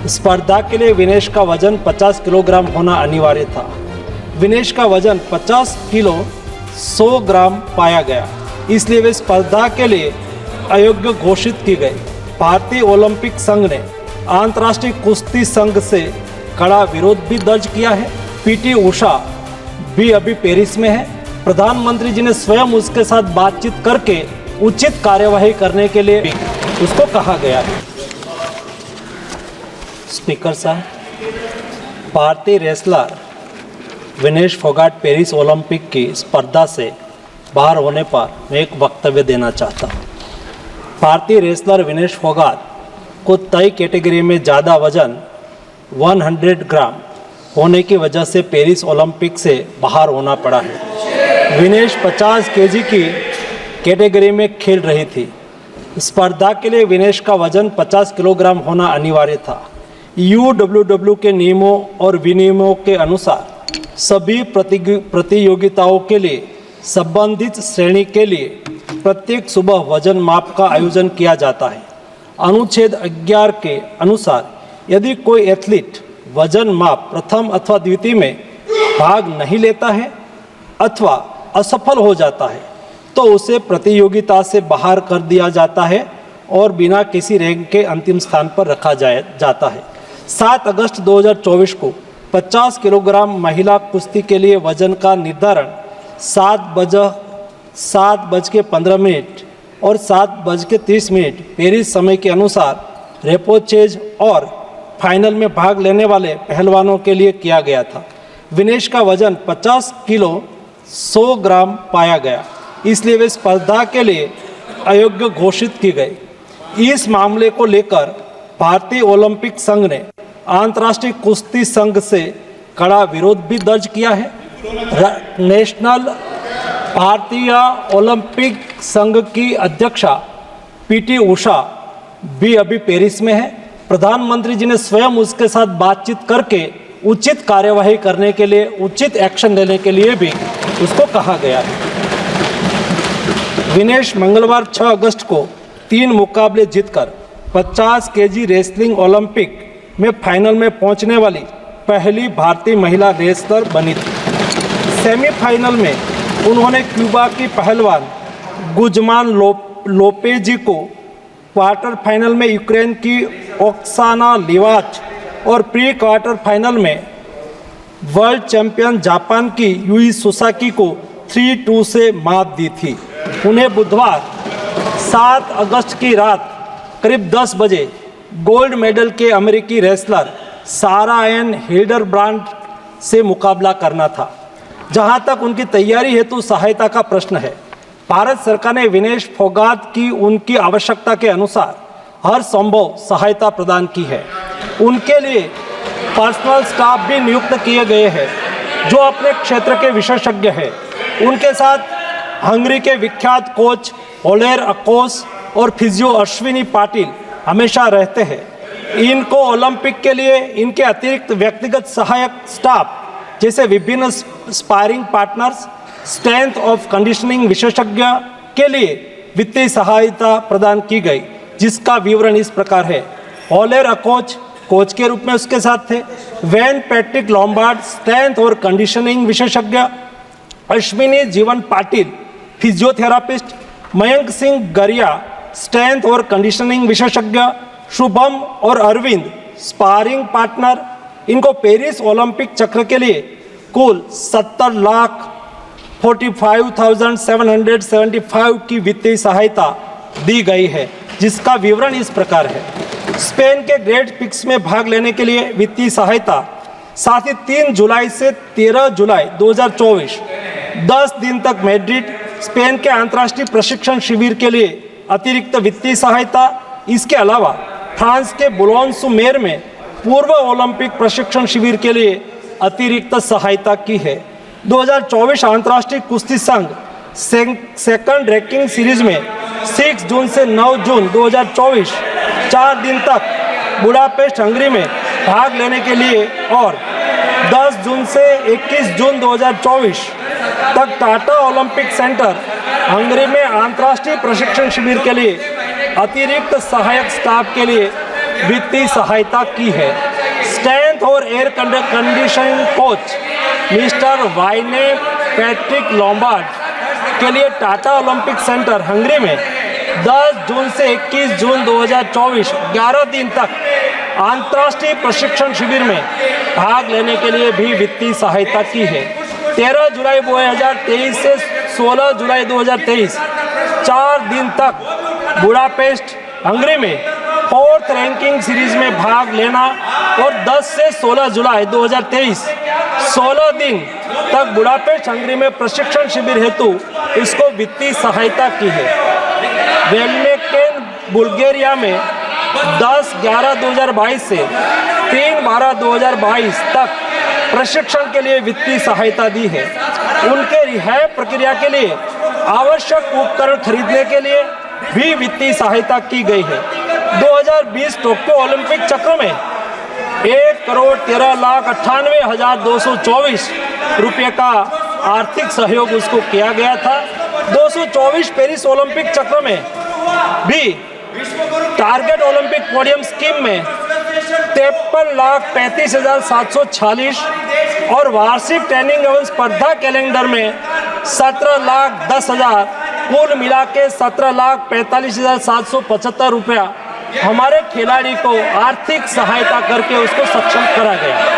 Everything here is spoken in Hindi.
स्पर्धा के लिए विनेश का वजन 50 किलोग्राम होना अनिवार्य था। विनेश का वजन 50 किलो 100 ग्राम पाया गया, इसलिए वे स्पर्धा के लिए अयोग्य घोषित की गई। भारतीय ओलंपिक संघ ने अंतर्राष्ट्रीय कुश्ती संघ से कड़ा विरोध भी दर्ज किया है। पीटी उषा भी अभी पेरिस में है। प्रधानमंत्री जी ने स्वयं उसके साथ बातचीत करके उचित कार्यवाही करने के लिए उसको कहा गया है। स्पीकर साहब, भारतीय wrestler Vinesh Phogat Paris Olympic की स्पर्धा से बाहर होने पर मैं एक वक्तव्य देना चाहता हूँ। भारतीय रेसलर विनेश फोगाट को तय कैटेगरी में ज़्यादा वजन 100 ग्राम होने की वजह से पेरिस ओलंपिक से बाहर होना पड़ा है। विनेश 50 केजी की कैटेगरी में खेल रही थी। स्पर्धा के लिए विनेश का वजन 50 किलोग्राम होना अनिवार्य था। UWW के नियमों और विनियमों के अनुसार सभी प्रतियोगिताओं के लिए संबंधित श्रेणी के लिए प्रत्येक सुबह वजन माप का आयोजन किया जाता है। अनुच्छेद 11 के अनुसार यदि कोई एथलीट वजन माप प्रथम अथवा द्वितीय में भाग नहीं लेता है अथवा असफल हो जाता है तो उसे प्रतियोगिता से बाहर कर दिया जाता है और बिना किसी रैंक के अंतिम स्थान पर रखा जाता है। 7 अगस्त 2024 को 50 किलोग्राम महिला कुश्ती के लिए वजन का निर्धारण 7:15 और 7:30 पेरिस समय के अनुसार रेपोचेज और फाइनल में भाग लेने वाले पहलवानों के लिए किया गया था। विनेश का वजन 50 किलो 100 ग्राम पाया गया, इसलिए वे स्पर्धा के लिए अयोग्य घोषित की गई। इस मामले को लेकर भारतीय ओलंपिक संघ ने अंतर्राष्ट्रीय कुश्ती संघ से कड़ा विरोध भी दर्ज किया है। नेशनल भारतीय ओलंपिक संघ की अध्यक्षा पीटी उषा भी अभी पेरिस में है। प्रधानमंत्री जी ने स्वयं उसके साथ बातचीत करके उचित कार्यवाही करने के लिए, उचित एक्शन लेने के लिए भी उसको कहा गया है। विनेश मंगलवार 6 अगस्त को 3 मुकाबले जीतकर 50 केजी रेसलिंग ओलंपिक में फाइनल में पहुंचने वाली पहली भारतीय महिला रेसलर बनी थी। सेमीफाइनल में उन्होंने क्यूबा की पहलवान गुजमान लोपेजी को, क्वार्टर फाइनल में यूक्रेन की ओक्साना लिवाच और प्री क्वार्टर फाइनल में वर्ल्ड चैंपियन जापान की यूई सुसाकी को 3-2 से मात दी थी। उन्हें बुधवार 7 अगस्त की रात करीब 10 बजे गोल्ड मेडल के अमेरिकी रेसलर सारा एन हिल्डरब्रांड से मुकाबला करना था। जहां तक उनकी तैयारी हेतु सहायता का प्रश्न है, भारत सरकार ने विनेश फोगाट की उनकी आवश्यकता के अनुसार हर संभव सहायता प्रदान की है। उनके लिए पर्सनल स्टाफ भी नियुक्त किए गए हैं जो अपने क्षेत्र के विशेषज्ञ हैं। उनके साथ हंगरी के विख्यात कोच ओलेर अकोस और फिजियो अश्विनी पाटिल हमेशा रहते हैं। इनको ओलंपिक के लिए इनके अतिरिक्त व्यक्तिगत सहायक स्टाफ जैसे विभिन्न sparring partners, strength of conditioning विशेषज्ञ के लिए वित्तीय सहायता प्रदान की गई, जिसका विवरण इस प्रकार है। ओलेर अकोच कोच के रूप में उसके साथ थे, वैन पैट्रिक लॉम्बार्ड स्ट्रेंथ और कंडीशनिंग विशेषज्ञ, अश्विनी जीवन पाटिल फिजियोथेरापिस्ट, मयंक सिंह गरिया स्ट्रेंथ और कंडीशनिंग विशेषज्ञ, शुभम और अरविंद स्पारिंग पार्टनर। इनको पेरिस ओलंपिक चक्र के लिए कुल 70,45,775 की वित्तीय सहायता दी गई है, जिसका विवरण इस प्रकार है। स्पेन के ग्रेट पिक्स में भाग लेने के लिए वित्तीय सहायता, साथ ही 3 जुलाई से 13 जुलाई 2024 10 दिन तक मैड्रिड स्पेन के अंतर्राष्ट्रीय प्रशिक्षण शिविर के लिए अतिरिक्त वित्तीय सहायता। इसके अलावा फ्रांस के बुलोन-sur-mer में पूर्व ओलंपिक प्रशिक्षण शिविर के लिए अतिरिक्त सहायता की है। 2024 अंतर्राष्ट्रीय कुश्ती संघ सेकंड रैंकिंग सीरीज में 6 जून से 9 जून 2024 4 दिन तक बुडापेस्ट हंगरी में भाग लेने के लिए और 10 जून से 21 जून 2024 तक टाटा ओलंपिक सेंटर हंगरी में अंतर्राष्ट्रीय प्रशिक्षण शिविर के लिए अतिरिक्त सहायक स्टाफ के लिए वित्तीय सहायता की है। स्ट्रेंथ और air conditioning coach mister Wayne Patrick Lombard के लिए टाटा ओलंपिक सेंटर हंगरी में 10 जून से 21 जून 2024 11 दिन तक अंतर्राष्ट्रीय प्रशिक्षण शिविर में भाग लेने के लिए भी वित्तीय सहायता की है। 13 जुलाई 2023 से 16 जुलाई 2023 4 दिन तक बुडापेस्ट हंगरी में 4th रैंकिंग सीरीज में भाग लेना और 10 से 16 जुलाई 2023 16 दिन तक बुडापेस्ट हंगरी में प्रशिक्षण शिविर हेतु इसको वित्तीय सहायता की है। वेलमेकेन बुल्गारिया में 10/11/2022 से 3/12/2022 तक प्रशिक्षण के लिए वित्तीय सहायता दी है। उनके रिहाई प्रक्रिया के लिए आवश्यक उपकरण खरीदने के लिए भी वित्तीय सहायता की गई है। 2020 टोक्यो ओलंपिक चक्र में 1,13,98,224 रुपये का आर्थिक सहयोग उसको किया गया था। 224 पेरिस ओलंपिक चक्र में भी टारगेट ओलंपिक पोडियम स्कीम में 53,35,746 और वार्षिक ट्रेनिंग एवं स्पर्धा कैलेंडर में 17,10,000 कुल मिला के 17,45,775 रुपया हमारे खिलाड़ी को आर्थिक सहायता करके उसको सक्षम करा गया।